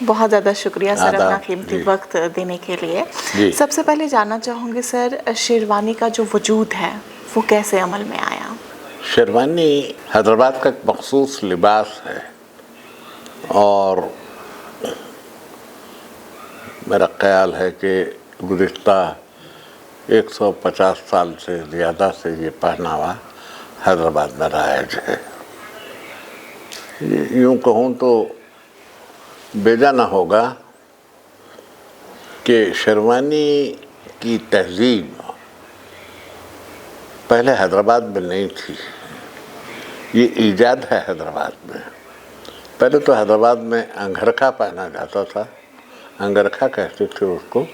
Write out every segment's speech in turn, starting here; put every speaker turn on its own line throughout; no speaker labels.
بہت زیادہ شکریہ سر
آداب.
اپنا قیمتی
جی.
وقت دینے کے لیے.
جی.
سب سے پہلے جاننا چاہوں گی سر، شیروانی کا جو وجود ہے وہ کیسے عمل میں آیا؟
شیروانی حیدرآباد کا ایک مخصوص لباس ہے، اور میرا خیال ہے کہ گزشتہ 150 سال سے زیادہ سے یہ پہناوا حیدرآباد میں رائج ہے. یوں کہوں تو بیجا نہ ہوگا کہ شیروانی کی تہذیب پہلے حیدرآباد میں نہیں تھی. یہ ایجاد ہے حیدرآباد میں. پہلے تو حیدرآباد میں انگرکھا پہنا جاتا تھا. انگرکھا کہتے تھے اس کو.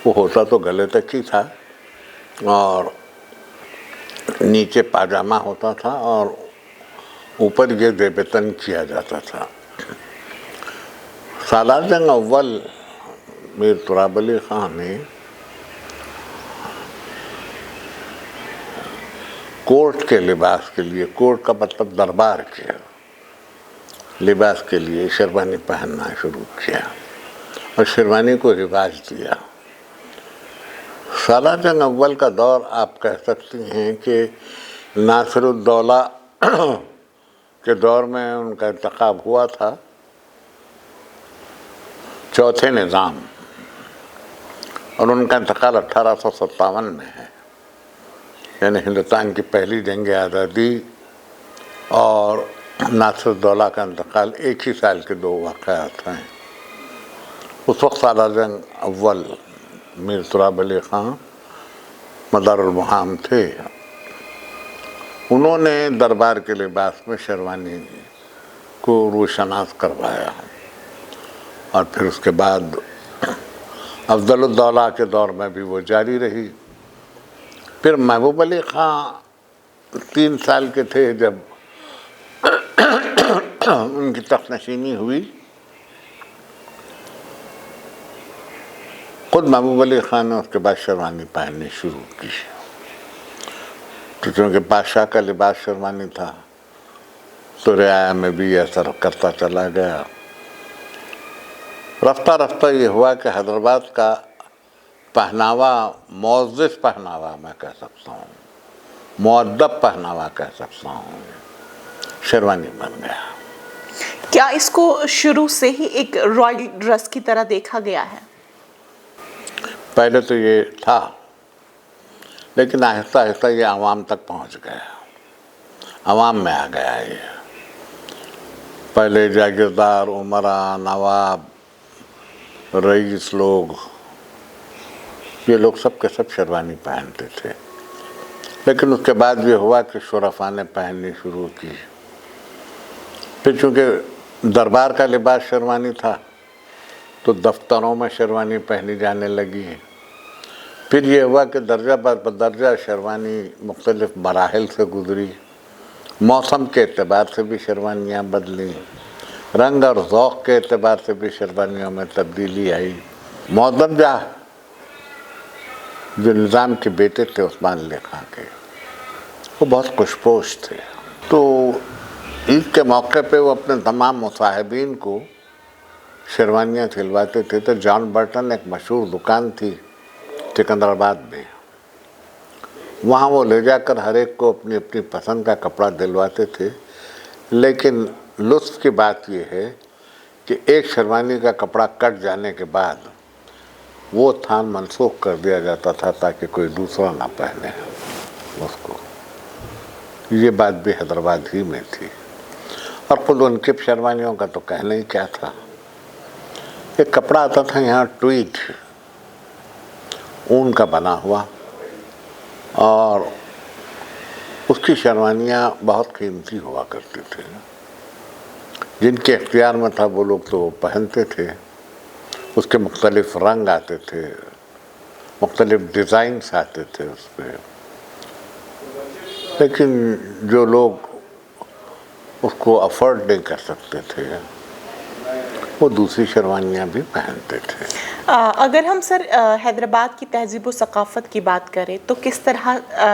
وہ ہوتا تو گلے تک ہی تھا، اور نیچے پاجامہ ہوتا تھا، اور اوپر یہ زیبتن کیا جاتا تھا. سالار جنگ اول میر تراب علی خان نے کورٹ کے لباس کے لیے، کورٹ کا مطلب دربار کے لباس کے لیے شیروانی پہننا شروع کیا، اور شیروانی کو رواج دیا. سالار جنگ اول کا دور آپ کہہ سکتے ہیں کہ ناصر الدولہ کے دور میں ان کا انتخاب ہوا تھا. چوتھے نظام، اور ان کا انتقال 1857 میں ہے. یعنی ہندوستان کی پہلی جنگ آزادی اور ناصر الدولہ کا انتقال ایک ہی سال کے دو واقعات ہیں. اس وقت سالار جنگ اول میر تراب علی خان مدار المحام تھے. انہوں نے دربار کے لباس میں شیروانی کو روشناس کروایا، اور پھر اس کے بعد افضل الدولہ کے دور میں بھی وہ جاری رہی. پھر محبوب علی خان 3 سال کے تھے جب ان کی تخت نشینی ہوئی. خود محبوب علی خان نے اس کے بعد شیروانی پہننی شروع کی. تو چونکہ بادشاہ کا لباس شیروانی تھا تو رعایا میں بھی یہ اثر کرتا چلا گیا. رفتہ رفتہ یہ ہوا کہ حیدرآباد کا پہناوا معزز پہناوا میں کہہ سکتا ہوں، مؤدب پہناوا کہہ سکتا ہوں، شیروانی بن گیا.
کیا اس کو شروع سے ہی ایک رائل ڈریس کی طرح دیکھا گیا ہے؟
پہلے تو یہ تھا، لیکن آہستہ آہستہ یہ عوام تک پہنچ گیا، عوام میں آ گیا. یہ پہلے جاگیردار، امراء، نواب، رئیس لوگ، یہ لوگ سب کے سب شیروانی پہنتے تھے. لیکن اس کے بعد یہ ہوا کہ شرفاء نے پہننی شروع کی. پھر چونکہ دربار کا لباس شیروانی تھا تو دفتروں میں شیروانی پہنی جانے لگی. پھر یہ ہوا کہ درجہ بر درجہ شیروانی مختلف مراحل سے گزری. موسم کے اعتبار سے بھی شیروانیاں بدلیں، رنگ اور ذوق کے اعتبار سے بھی شیروانیوں میں تبدیلی آئی. معظم جاہ جو نظام کے بیٹے تھے عثمان علی خان کے، وہ بہت خوشپوش تھے. تو عید کے موقع پہ وہ اپنے تمام مصاحبین کو شیروانیاں سلواتے تھے. تو جان برٹن ایک مشہور دکان تھی سکندر آباد میں، وہاں وہ لے جا کر ہر ایک کو اپنی اپنی پسند کا کپڑا دلواتے تھے. لیکن لطف کی بات یہ ہے کہ ایک شیروانی کا کپڑا کٹ جانے کے بعد وہ تھان منسوخ کر دیا جاتا تھا تاکہ کوئی دوسرا نہ پہنے اس کو. یہ بات بھی حیدرآباد ہی میں تھی. اور خود ان کی شیروانیوں کا تو کہنا ہی کیا تھا. ایک کپڑا آتا تھا یہاں ٹویٹ، اون کا بنا ہوا، اور اس کی شیروانیاں بہت قیمتی ہوا کرتی تھے. جن کے اختیار میں تھا وہ لوگ تو پہنتے تھے. اس کے مختلف رنگ آتے تھے، مختلف ڈیزائنز آتے تھے اس پہ. لیکن جو لوگ اس کو افورڈ نہیں کر سکتے تھے وہ دوسری شیروانیاں بھی پہنتے تھے.
اگر ہم سر حیدرآباد کی تہذیب و ثقافت کی بات کریں تو کس طرح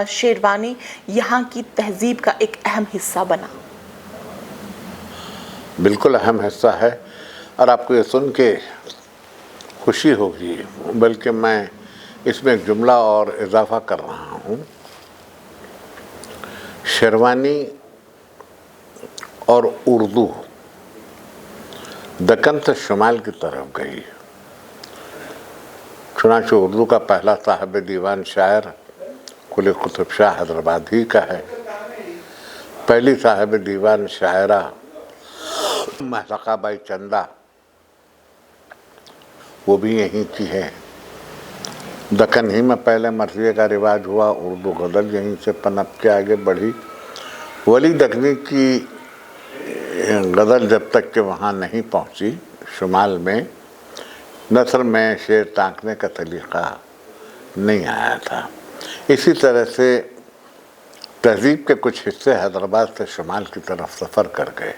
شیروانی یہاں کی تہذیب کا ایک اہم حصہ بنا؟
بالکل اہم حصہ ہے. اور آپ کو یہ سن کے خوشی ہوگی، بلکہ میں اس میں ایک جملہ اور اضافہ کر رہا ہوں۔ شیروانی اور اردو دکن سے شمال کی طرف گئی، چنانچہ اردو کا پہلا صاحب دیوان شاعر قلی قطب شاہ حیدرآباد ہی کا ہے، پہلی صاحب دیوان شاعرہ محلقہ بائی چندہ وہ بھی یہیں کی ہے۔ دکن ہی میں پہلے مرثیے کا رواج ہوا، اردو غزل یہیں سے پنپ کے آگے بڑھی۔ ولی دکنی کی غزل جب تک کہ وہاں نہیں پہنچی شمال میں، نثر میں شعر ٹانکنے کا طریقہ نہیں آیا تھا۔ اسی طرح سے تہذیب کے کچھ حصے حیدرآباد سے شمال کی طرف سفر کر گئے۔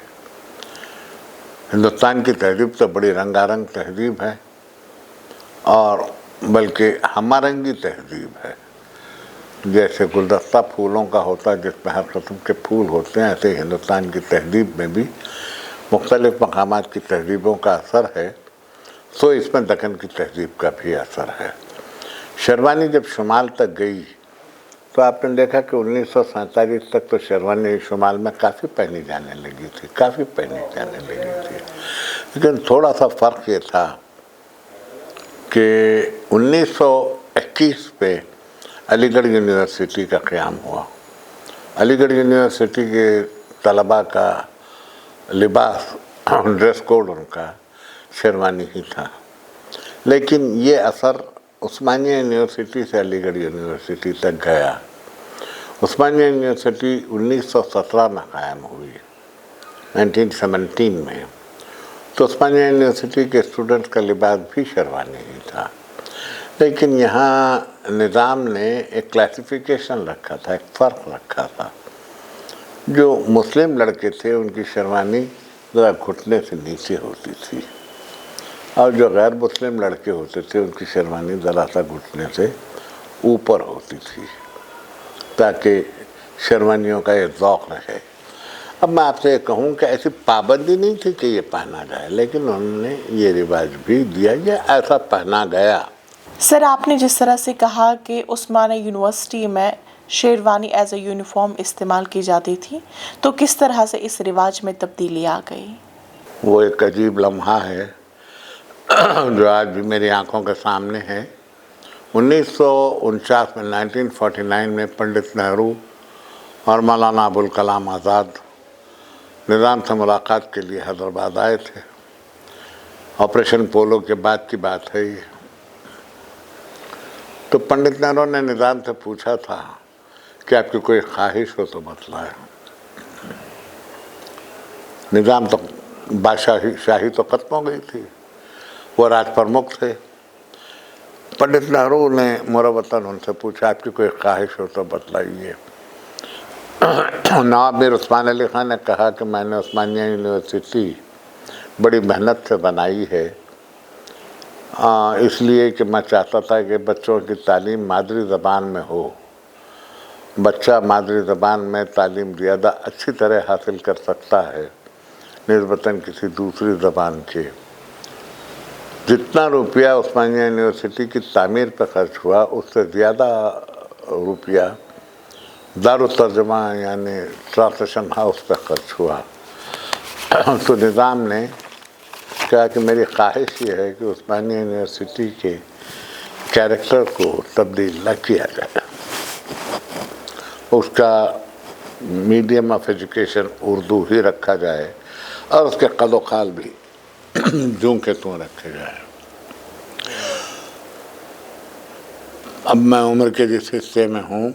ہندوستان کی تہذیب تو بڑی رنگا رنگ تہذیب ہے، اور بلکہ ہمہ رنگی تہذیب ہے۔ جیسے گلدستہ پھولوں کا ہوتا ہے جس میں ہر قسم کے پھول ہوتے ہیں، ایسے ہندوستان کی تہذیب میں بھی مختلف مقامات کی تہذیبوں کا اثر ہے، سو اس میں دکن کی تہذیب کا بھی اثر ہے۔ شیروانی جب شمال تک گئی تو آپ نے دیکھا کہ 1947 تک تو شیروانی شمال میں کافی پہنی جانے لگی تھی، لیکن تھوڑا سا فرق یہ تھا کہ 1921 میں علی گڑھ یونیورسٹی کا قیام ہوا۔ علی گڑھ یونیورسٹی کے طلباء کا لباس، ڈریس کوڈ ان کا شیروانی ہی تھا، لیکن یہ اثر عثمانیہ یونیورسٹی سے علی گڑھ یونیورسٹی تک گیا۔ عثمانیہ یونیورسٹی 1917 میں قائم ہوئی، 1917 میں، تو عثمانیہ یونیورسٹی کے اسٹوڈنٹس کا لباس بھی شیروانی ہی تھا، لیکن یہاں نظام نے ایک کلاسیفیکیشن رکھا تھا، ایک فرق رکھا تھا۔ جو مسلم لڑکے تھے ان کی شیروانی ذرا گھٹنے سے نیچے ہوتی تھی، اور جو غیر مسلم لڑکے ہوتے تھے ان کی شیروانی ذرا سا گھٹنے سے اوپر ہوتی تھی، تاکہ شیروانیوں کا یہ ذوق رہے۔ اب میں آپ سے یہ کہوں کہ ایسی پابندی نہیں تھی کہ یہ پہنا جائے، لیکن انہوں نے یہ رواج بھی دیا، یہ ایسا پہنا گیا۔
سر، آپ نے جس طرح سے کہا کہ عثمانیہ یونیورسٹی میں شیروانی ایز اے یونیفارم استعمال کی جاتی تھی، تو کس طرح سے اس رواج میں تبدیلی آ گئی؟
وہ ایک عجیب لمحہ ہے جو آج بھی میری آنکھوں کے سامنے ہے۔ 1949 میں 1949 میں پنڈت نہرو اور مولانا ابوالکلام آزاد نظام سے ملاقات کے لیے حیدرآباد آئے تھے۔ آپریشن پولو کے بعد کی بات ہے یہ۔ تو پنڈت نہرو نے نظام سے پوچھا تھا کہ آپ کی کوئی خواہش ہو تو بتلائیں۔ نظام تو شاہی تو ختم ہو گئی تھی، وہ راج پرمکھ تھے۔ پنڈت نہرو نے مروتاً ان سے پوچھا آپ کی کوئی خواہش ہو تو بتلائیے۔ نواب میر عثمان علی خان نے کہا کہ میں نے عثمانیہ یونیورسٹی بڑی محنت سے بنائی ہے، اس لیے کہ میں چاہتا تھا کہ بچوں کی تعلیم مادری زبان میں ہو۔ بچہ مادری زبان میں تعلیم زیادہ اچھی طرح حاصل کر سکتا ہے نسبتاً کسی دوسری زبان کے۔ جتنا روپیہ عثمانیہ یونیورسٹی کی تعمیر پہ خرچ ہوا اس سے زیادہ روپیہ دارالترجمہ یعنی ٹرانسلیشن ہاؤس پہ خرچ ہوا۔ تو نظام نے کہا کہ میری خواہش یہ ہے کہ عثمانیہ یونیورسٹی کے کیریکٹر کو تبدیل نہ کیا جائے، اس کا میڈیم آف ایجوکیشن اردو ہی رکھا جائے، اور اس کے قد و قال بھی جوں کے توں رکھے جائے۔ اب میں عمر کے جس حصے میں ہوں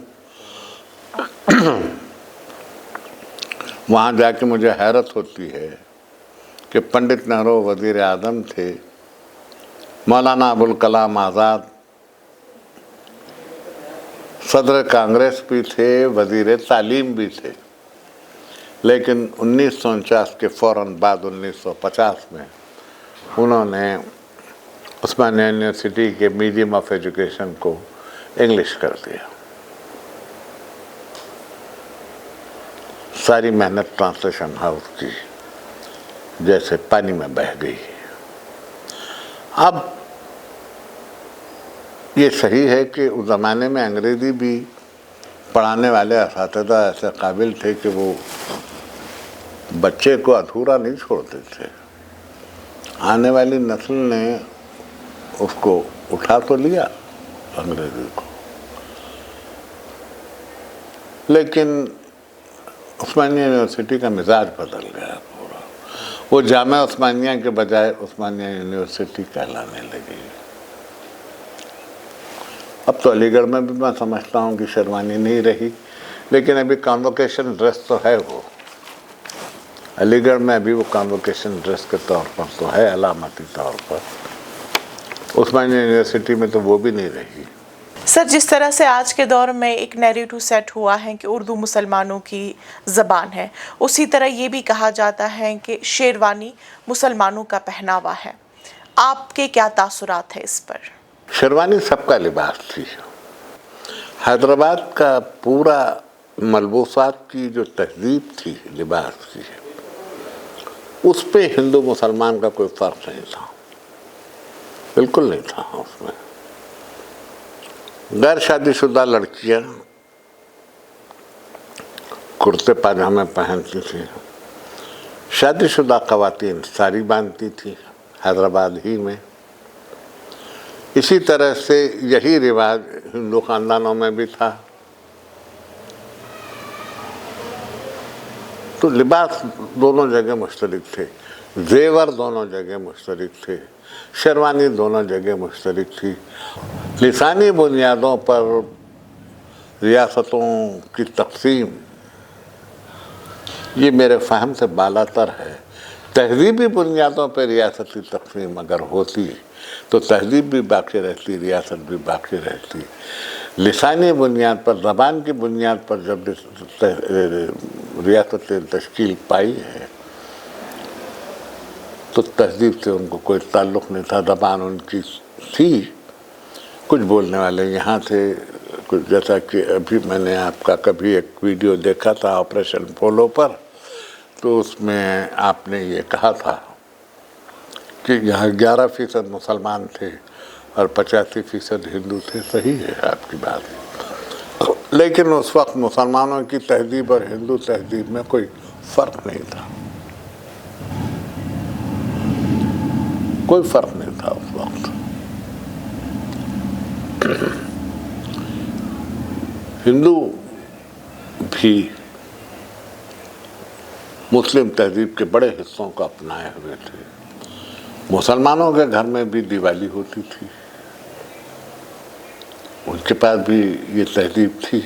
وہاں جا کے مجھے حیرت ہوتی ہے کہ پنڈت نہرو وزیر اعظم تھے، مولانا ابوالکلام آزاد صدر کانگریس بھی تھے، وزیر تعلیم بھی تھے، لیکن 1949 کے فوراً بعد 1950 میں انہوں نے عثمانیہ یونیورسٹی کے میڈیم آف ایجوکیشن کو انگلش کر دیا۔ ساری محنت ٹرانسلیشن ہاؤس کی جیسے پانی میں بہہ گئی۔ اب یہ صحیح ہے کہ اس زمانے میں انگریزی بھی پڑھانے والے اساتذہ ایسے قابل تھے کہ وہ بچے کو ادھورا نہیں چھوڑتے تھے. آنے والی نسل نے اس کو اٹھا تو لیا انگریزی کو، لیکن عثمانیہ یونیورسٹی کا مزاج بدل گیا پورا. وہ جامعہ عثمانیہ کے بجائے عثمانیہ یونیورسٹی کہلانے لگی. اب تو علی گڑھ میں بھی میں سمجھتا ہوں کہ شیروانی نہیں رہی، لیکن ابھی کانوکیشن ڈریس تو ہے. وہ علی گڑھ میں ابھی وہ کانوکیشن ڈریس کے طور پر تو ہے، علامتی طور پر. عثمانیہ یونیورسٹی میں تو وہ بھی نہیں رہی.
سر، جس طرح سے آج کے دور میں ایک نیریٹو سیٹ ہوا ہے کہ اردو مسلمانوں کی زبان ہے، اسی طرح یہ بھی کہا جاتا ہے کہ شیروانی مسلمانوں کا پہناوا ہے. آپ کے کیا تاثرات ہیں اس پر؟
شیروانی سب کا لباس تھی. حیدرآباد کا پورا ملبوسات کی جو تہذیب تھی لباس کی، اس پہ ہندو مسلمان کا کوئی فرق نہیں تھا، بالکل نہیں تھا. اس میں غیر شادی شدہ لڑکیاں کرتے پاجامے پہنتی تھیں، شادی شدہ خواتین ساری باندھتی تھیں حیدرآباد ہی میں. اسی طرح سے یہی رواج ہندو خاندانوں میں بھی تھا. تو لباس دونوں جگہ مشترک تھے، زیور دونوں جگہ مشترک تھے، شیروانی دونوں جگہ مشترک تھی. لسانی بنیادوں پر ریاستوں کی تقسیم یہ میرے فہم سے بالا تر ہے. تہذیبی بنیادوں پر ریاستی تقسیم اگر ہوتی تو تہذیب بھی باقی رہتی، ریاست بھی باقی رہتی. لسانی بنیاد پر، زبان کی بنیاد پر جب ریاستیں تشکیل پائی ہے تو تہذیب سے ان کو کوئی تعلق نہیں تھا. زبان ان کی تھی، کچھ بولنے والے یہاں تھے. کچھ جیسا کہ ابھی میں نے آپ کا کبھی ایک ویڈیو دیکھا تھا آپریشن پولو پر، تو اس میں آپ نے یہ کہا تھا کہ یہاں 11% مسلمان تھے اور 85% ہندو تھے. صحیح ہے آپ کی بات، لیکن اس وقت مسلمانوں کی تہذیب اور ہندو تہذیب میں کوئی فرق نہیں تھا، کوئی فرق نہیں تھا اس وقت. ہندو بھی مسلم تہذیب کے بڑے حصوں کو اپنائے ہوئے تھے. مسلمانوں کے گھر میں بھی دیوالی ہوتی تھی، ان کے پاس بھی یہ تہذیب تھی.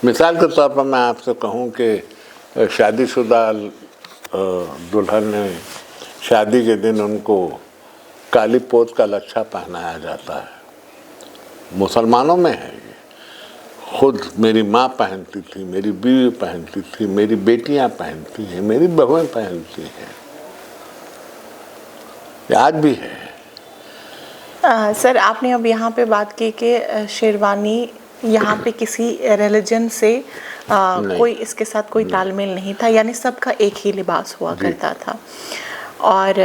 مثال کے طور پر میں آپ سے کہوں کہ شادی شدہ دلہن شادی کے دن ان کو کالی پوت کا لچھا پہنایا جاتا ہے. مسلمانوں میں ہے یہ. خود میری ماں پہنتی تھی، میری بیوی پہنتی تھی، میری بیٹیاں پہنتی ہیں، میری بہویں پہنتی ہیں. یہ آج بھی ہے.
سر، آپ نے اب یہاں پہ بات کی کہ شیروانی یہاں پہ کسی ریلیجن سے کوئی اس کے ساتھ کوئی تال میل نہیں تھا، یعنی سب کا ایک ہی لباس ہوا کرتا تھا. اور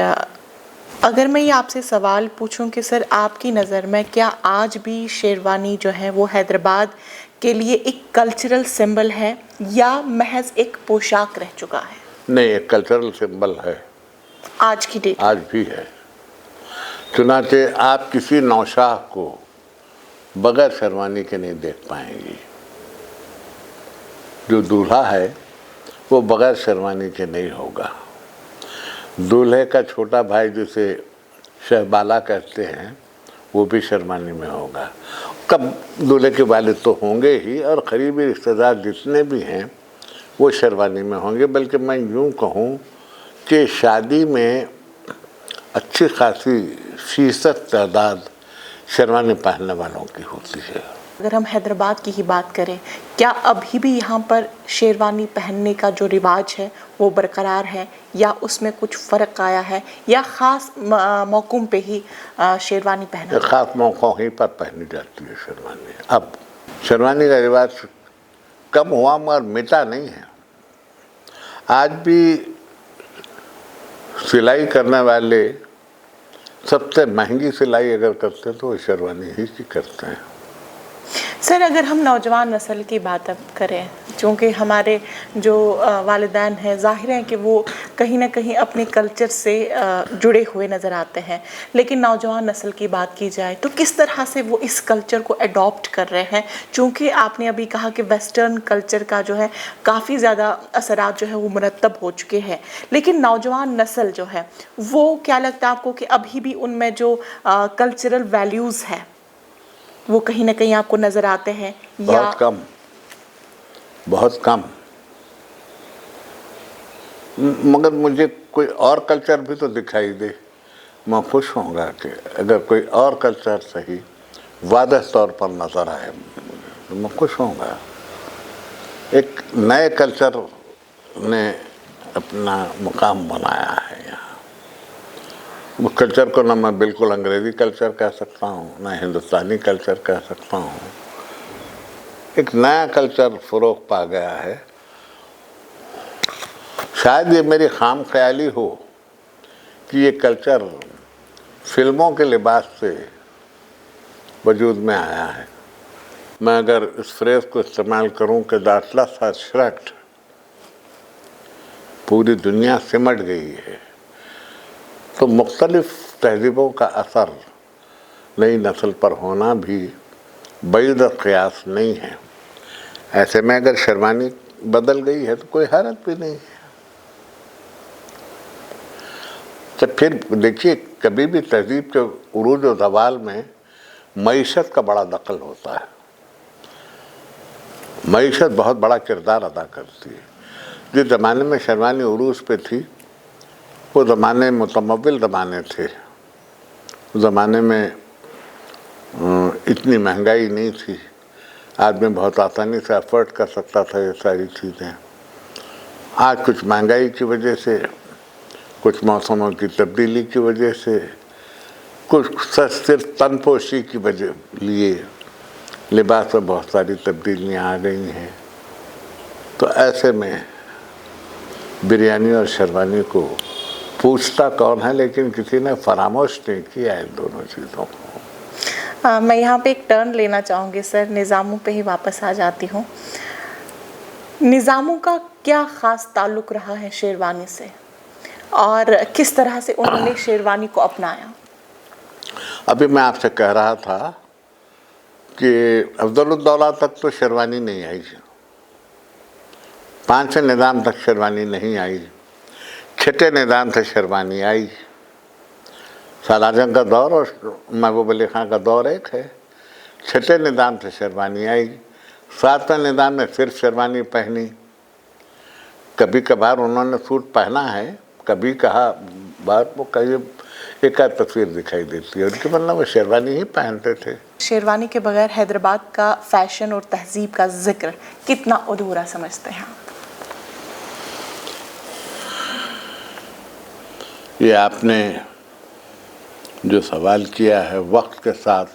اگر میں یہ آپ سے سوال پوچھوں کہ سر آپ کی نظر میں کیا آج بھی شیروانی جو ہے وہ حیدرآباد کے لیے ایک کلچرل سمبل ہے یا محض ایک پوشاک رہ چکا ہے؟
نہیں، ایک کلچرل سمبل ہے،
آج کی ڈیٹ
آج بھی ہے. چنانچہ آپ کسی نوشاہ کو بغیر شیروانی کے نہیں دیکھ پائیں گی. جو دولہا ہے وہ بغیر شیروانی کے نہیں ہوگا. دولہے کا چھوٹا بھائی جسے شہبالا کہتے ہیں وہ بھی شیروانی میں ہوگا. کب دولہے کے والد تو ہوں گے ہی، اور قریبی رشتہ دار جتنے بھی ہیں وہ شیروانی میں ہوں گے. بلکہ میں یوں کہوں کہ شادی میں اچھی خاصی فیصد تعداد شیروانی پہننے والوں کی ہوتی ہے.
اگر ہم حیدرآباد کی ہی بات کریں، کیا ابھی بھی یہاں پر شیروانی پہننے کا جو رواج ہے وہ برقرار ہے یا اس میں کچھ فرق آیا ہے، یا خاص موقعوں پہ ہی شیروانی پہنا؟
خاص موقعوں ہی پر پہنی جاتی ہے شیروانی. اب شیروانی کا رواج کم ہوا مگر مٹا نہیں ہے. آج بھی سلائی کرنے والے سب سے مہنگی سلائی اگر کرتے ہیں تو وہ شیروانی ہی کی کرتے ہیں۔
سر اگر ہم نوجوان نسل کی بات اب کریں، چونکہ ہمارے جو والدین ہیں ظاہر ہے کہ وہ کہیں نہ کہیں اپنے کلچر سے جڑے ہوئے نظر آتے ہیں، لیکن نوجوان نسل کی بات کی جائے تو کس طرح سے وہ اس کلچر کو اڈاپٹ کر رہے ہیں؟ چونکہ آپ نے ابھی کہا کہ ویسٹرن کلچر کا جو ہے کافی زیادہ اثرات جو ہے وہ مرتب ہو چکے ہیں، لیکن نوجوان نسل جو ہے وہ کیا لگتا ہے آپ کو کہ ابھی بھی ان میں جو کلچرل ویلیوز ہے وہ کہیں نہ کہیں آپ کو نظر آتے ہیں یا
بہت کم، بہت کم۔ مگر مجھے کوئی اور کلچر بھی تو دکھائی دے، میں خوش ہوں گا کہ اگر کوئی اور کلچر صحیح واضح طور پر نظر آئے تو میں خوش ہوں گا۔ ایک نئے کلچر نے اپنا مقام بنایا ہے یہاں۔ اس کلچر کو نہ میں بالکل انگریزی کلچر کہہ سکتا ہوں، نہ ہندوستانی کلچر کہہ سکتا ہوں۔ ایک نیا کلچر فروغ پا گیا ہے۔ شاید یہ میری خام خیالی ہو کہ یہ کلچر فلموں کے لباس سے وجود میں آیا ہے۔ میں اگر اس فریز کو استعمال کروں کہ the atlas has shrugged، پوری دنیا سمٹ گئی ہے، تو مختلف تہذیبوں کا اثر نئی نسل پر ہونا بھی بعید قیاس نہیں ہے۔ ایسے میں اگر شیروانی بدل گئی ہے تو کوئی حیرت بھی نہیں ہے۔ تو پھر دیکھیے کبھی بھی تہذیب کے عروج و زوال میں معیشت کا بڑا دخل ہوتا ہے۔ معیشت بہت بڑا کردار ادا کرتی ہے۔ جس زمانے میں شیروانی عروج پہ تھی وہ زمانے متمول زمانے تھے، اس زمانے میں اتنی مہنگائی نہیں تھی، آدمی بہت آسانی سے افورڈ کر سکتا تھا یہ ساری چیزیں۔ آج کچھ مہنگائی کی وجہ سے، کچھ موسموں کی تبدیلی کی وجہ سے، کچھ صرف تن پوشی کی وجہ لیے لباس میں بہت ساری تبدیلیاں آ گئی ہیں۔ تو ایسے میں بریانی اور شیروانی کو پوچھتا کون ہے، لیکن کسی نے فراموش نہیں کیا ان دونوں چیزوں کو۔
میں یہاں پہ ایک ٹرن لینا چاہوں گی سر، نظاموں پہ ہی واپس آ جاتی ہوں۔ نظاموں کا کیا خاص تعلق رہا ہے شیروانی سے اور کس طرح سے انہوں نے شیروانی کو اپنایا؟
ابھی میں آپ سے کہہ رہا تھا کہ افضل الدولہ تک تو شیروانی نہیں آئی، پانچویں نظام تک شیروانی نہیں آئی، چھٹے نظام سے شیروانی آئی۔ سالار جنگ کا دور اور محبوب علی خان کا دور ایک ہے۔ چھٹے نظام سے شیروانی آئی، ساتویں نظام میں صرف شیروانی پہنی۔ کبھی کبھار انہوں نے سوٹ پہنا ہے، کبھی کہا بات وہ کہیں ایک آدھ تصویر دکھائی دیتی ہے ان کی، ورنہ وہ شیروانی ہی پہنتے تھے۔
شیروانی کے بغیر حیدرآباد کا فیشن اور تہذیب کا ذکر کتنا ادھورا سمجھتے ہیں آپ؟
یہ آپ نے جو سوال کیا ہے، وقت کے ساتھ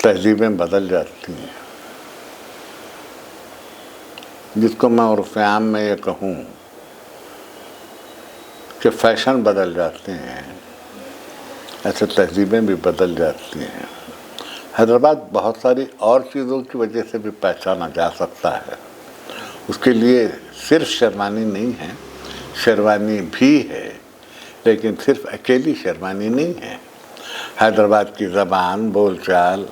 تہذیبیں بدل جاتی ہیں۔ جس کو میں عرف عام میں یہ کہوں کہ فیشن بدل جاتے ہیں، ایسے تہذیبیں بھی بدل جاتی ہیں۔ حیدرآباد بہت ساری اور چیزوں کی وجہ سے بھی پہچانا جا سکتا ہے۔ اس کے لیے صرف شیروانی نہیں ہے، شیروانی بھی ہے، لیکن صرف اکیلی شیروانی نہیں ہے۔ حیدرآباد کی زبان، بول چال،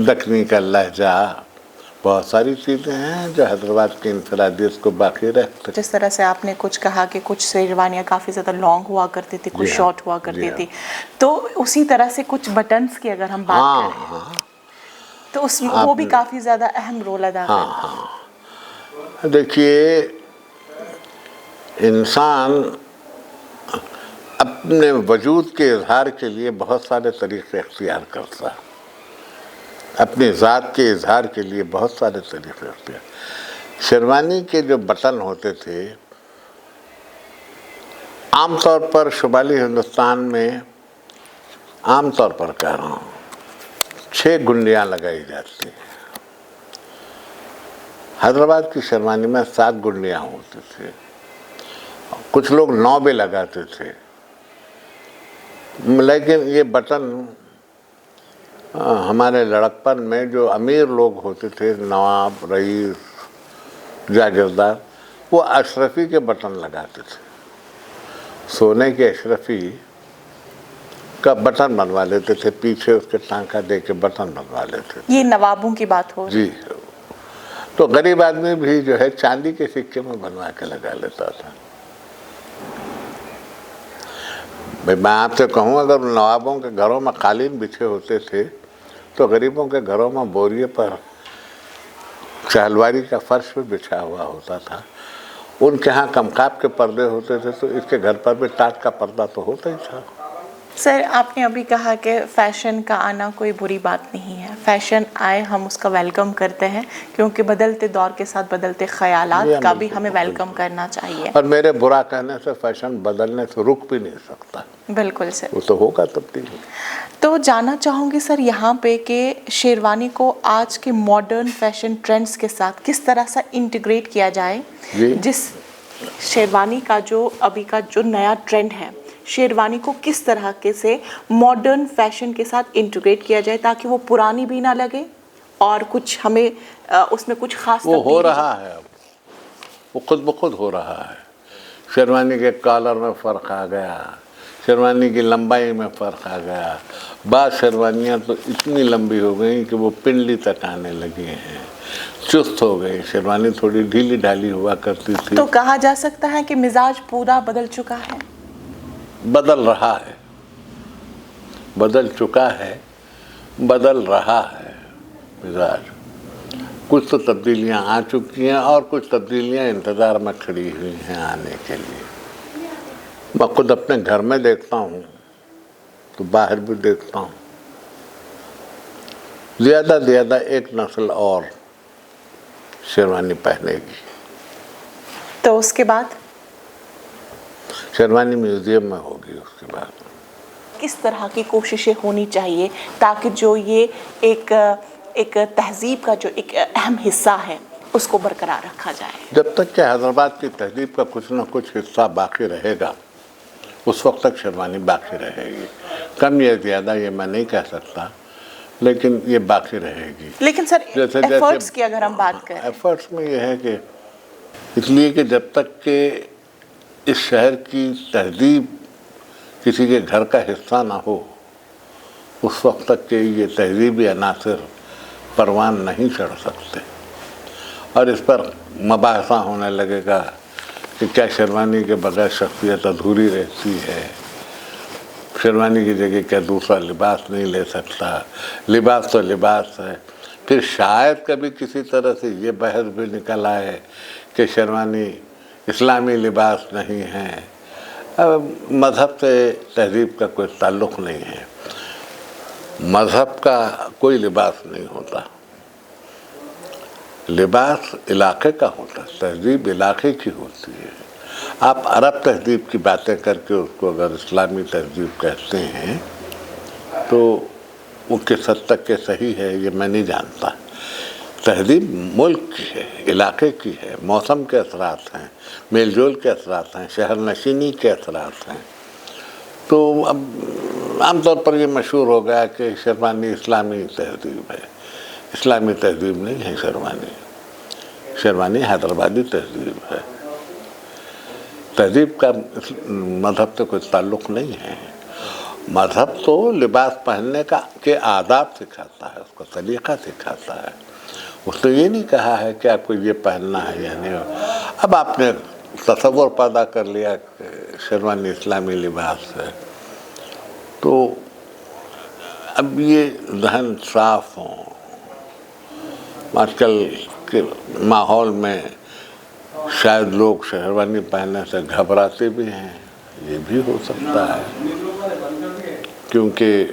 دکنی کا لہجہ، بہت ساری چیزیں ہیں جو حیدرآباد کی انفرادیت کو باقی رکھتے ہیں۔
جس طرح سے آپ نے کچھ کہا کہ کچھ شیروانیاں کافی زیادہ لانگ ہوا کرتی تھی، کچھ شارٹ ہوا کرتی تھی، تو اسی طرح سے کچھ بٹنز کی اگر ہم بات کریں تو اس میں وہ بھی کافی زیادہ اہم رول ادا کرتا ہے۔
دیکھیے انسان اپنے وجود کے اظہار کے لیے بہت سارے طریقے اختیار کرتا ہے، اپنی ذات کے اظہار کے لیے بہت سارے طریقے اختیار۔ شیروانی کے جو بٹن ہوتے تھے عام طور پر شمالی ہندوستان میں، عام طور پر کہہ رہا ہوں، 6 گنڈیاں لگائی جاتی ہیں۔ حیدرآباد کی شیروانی میں 7 گنڈیاں ہوتی تھے، کچھ لوگ 9 بھی لگاتے تھے، لیکن یہ بٹن ہمارے لڑکپن میں جو امیر لوگ ہوتے تھے، نواب، رئیس، جاگیردار، وہ اشرفی کے بٹن لگاتے تھے، سونے کے اشرفی کا بٹن بنوا لیتے تھے، پیچھے اس کے ٹانکا دے کے بٹن بنوا لیتے تھے۔
یہ نوابوں کی بات ہو رہی ہے۔
جی، تو غریب آدمی بھی جو ہے چاندی کے سکے میں بنوا کے لگا لیتا تھا۔ بھئی میں آپ سے کہوں، اگر نوابوں کے گھروں میں قالین بچھے ہوتے تھے تو غریبوں کے گھروں میں بوریے پر چہلواری کا فرش بھی بچھا ہوا ہوتا تھا۔ ان کے ہاں کمکاب کے پردے ہوتے تھے تو اس کے گھر پر بھی ٹاٹ کا پردہ تو ہوتا ہی تھا۔
سر، آپ نے ابھی کہا کہ فیشن کا آنا کوئی بری بات نہیں ہے، فیشن آئے ہم اس کا ویلکم کرتے ہیں، کیونکہ بدلتے دور کے ساتھ بدلتے خیالات کا بھی ہمیں ویلکم کرنا چاہیے۔
اور میرے برا کہنے سے فیشن بدلنے سے رک بھی نہیں سکتا،
بالکل سر۔
وہ تو ہوگا تبدیل۔
تو جاننا چاہوں گی سر یہاں پہ کہ شیروانی کو آج کے ماڈرن فیشن ٹرینڈز کے ساتھ کس طرح سے انٹیگریٹ کیا جائے، جس شیروانی کا جو ابھی کا جو نیا ٹرینڈ ہے، شیروانی کو کس طرح کے سے ماڈرن فیشن کے ساتھ انٹیگریٹ کیا جائے تاکہ وہ پرانی بھی نہ لگے اور کچھ ہمیں اس میں کچھ خاص
وہ ہو رہا ہے، اب وہ خود بخود ہو رہا ہے۔ شیروانی کے کالر میں فرق آ گیا، شیروانی کی لمبائی میں فرق آ گیا، بعض شیروانیاں تو اتنی لمبی ہو گئیں کہ وہ پنڈلی تک آنے لگی ہیں، چست ہو گئی۔ شیروانی تھوڑی ڈھیلی ڈھالی ہوا کرتی تھی۔
تو کہا جا سکتا ہے کہ مزاج پورا بدل چکا ہے؟
بدل رہا ہے، بدل چکا ہے، بدل رہا ہے مزاج۔ کچھ تو تبدیلیاں آ چکی ہیں اور کچھ تبدیلیاں انتظار میں کھڑی ہوئی ہیں آنے کے لیے۔ میں خود اپنے گھر میں دیکھتا ہوں تو باہر بھی دیکھتا ہوں، زیادہ زیادہ ایک نسل اور شیروانی پہنے گی۔
تو اس کے بعد
شیروانی میوزیم میں ہوگی اس کے بعد۔
کس طرح کی کوششیں ہونی چاہیے تاکہ جو یہ ایک تہذیب کا جو ایک اہم حصہ ہے اس کو برقرار رکھا جائے؟
جب تک کہ حیدرآباد کی تہذیب کا کچھ نہ کچھ حصہ باقی رہے گا اس وقت تک شیروانی باقی رہے گی، کم یا زیادہ یہ میں نہیں کہہ سکتا، لیکن یہ باقی رہے گی۔
لیکن سر ایفرٹس کی اگر ہم بات کریں،
ایفرٹس میں یہ ہے کہ اس لیے کہ جب تک کہ اس شہر کی تہذیب کسی کے گھر کا حصہ نہ ہو اس وقت تک کہ یہ تہذیبی عناصر پروان نہیں چڑھ سکتے، اور اس پر مباحثہ ہونے لگے گا کہ کیا شیروانی کے بغیر شخصیت ادھوری رہتی ہے، شیروانی کی جگہ کیا دوسرا لباس نہیں لے سکتا، لباس تو لباس ہے۔ پھر شاید کبھی کسی طرح سے یہ بحث بھی نکل آئے کہ شیروانی اسلامی لباس نہیں ہے۔ مذہب سے تہذیب کا کوئی تعلق نہیں ہے، مذہب کا کوئی لباس نہیں ہوتا، لباس علاقے کا ہوتا ہے، تہذیب علاقے کی ہوتی ہے۔ آپ عرب تہذیب کی باتیں کر کے اس کو اگر اسلامی تہذیب کہتے ہیں تو وہ کس حد تک کہ صحیح ہے یہ میں نہیں جانتا۔ تہذیب ملک کی ہے، علاقے کی ہے، موسم کے اثرات ہیں، میل جول کے اثرات ہیں، شہر نشینی کے اثرات ہیں۔ تو اب عام طور پر یہ مشہور ہو گیا کہ شیروانی اسلامی تہذیب ہے، اسلامی تہذیب نہیں ہے شیروانی، شیروانی حیدرآبادی تہذیب ہے۔ تہذیب کا مذہب سے کوئی تعلق نہیں ہے، مذہب تو لباس پہننے کے آداب سکھاتا ہے، اس کا طریقہ سکھاتا ہے، اس نے یہ نہیں کہا ہے کہ آپ کو یہ پہننا ہے یا نہیں۔ اب آپ نے تصور پیدا کر لیا کہ شیروانی اسلامی لباس ہے، تو اب یہ ذہن صاف ہوں۔ آج کل کے ماحول میں شاید لوگ شیروانی پہننے سے گھبراتے بھی ہیں، یہ بھی ہو سکتا ہے، کیونکہ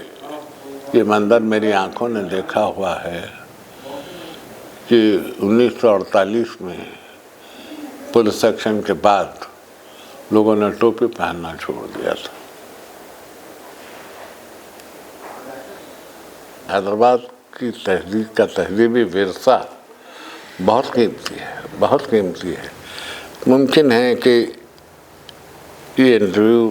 یہ منظر میری آنکھوں نے دیکھا ہوا ہے کہ 1948 میں پولیس ایکشن کے بعد لوگوں نے ٹوپی پہننا چھوڑ دیا تھا۔ حیدرآباد کی تہذیب کا تہذیبی ورثہ بہت قیمتی ہے، بہت قیمتی ہے۔ ممکن ہے کہ یہ انٹرویو